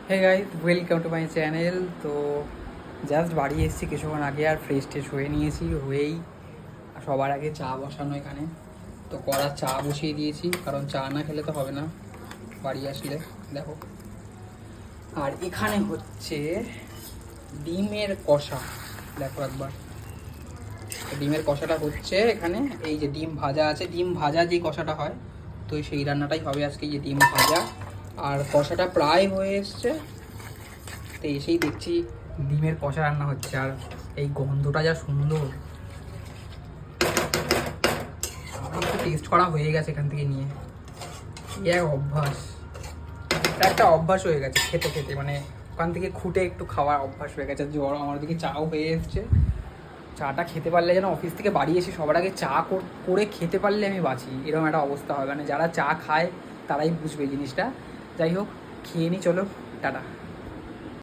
Hey guys, welcome to my channel. তো just বাড়ি এসেছি কিছুক্ষণ আগে, আর ফ্রেশ ট্রেশ হয়ে নিয়েছি। হয়েই সবার আগে চা বসানো এখানে। তো কড়া চা বসিয়ে দিয়েছি, কারণ চা না খেলে তো হবে না বাড়ি আসলে। দেখো, আর এখানে হচ্ছে ডিমের কষা। দেখো একবার, ডিমের কষাটা হচ্ছে এখানে। এই যে ডিম ভাজা আছে, ডিম ভাজা যে কষাটা হয়, তো সেই রান্নাটাই হবে আজকে, যে ডিম ভাজা। আর কষাটা প্রায় হয়ে এসছে, তো এসেই দেখছি ডিমের কষা রান্না হচ্ছে। আর এই গন্ধটা যা সুন্দর, আমার একটু টেস্ট করা হয়ে গেছে এখান থেকে নিয়ে। এক অভ্যাস, এটা একটা অভ্যাস হয়ে গেছে খেতে খেতে, মানে ওখান থেকে খুঁটে একটু খাওয়ার অভ্যাস হয়ে গেছে। জ্বর আমার দিকে চাও হয়ে এসছে। চাটা খেতে পারলে, যেন অফিস থেকে বাড়ি এসে সবার আগে চা করে খেতে পারলে আমি বাঁচি, এরকম একটা অবস্থা হয়। মানে যারা চা খায় তারাই বুঝবে জিনিসটা। যাই হোক, খেয়ে নি, চলো টাটা।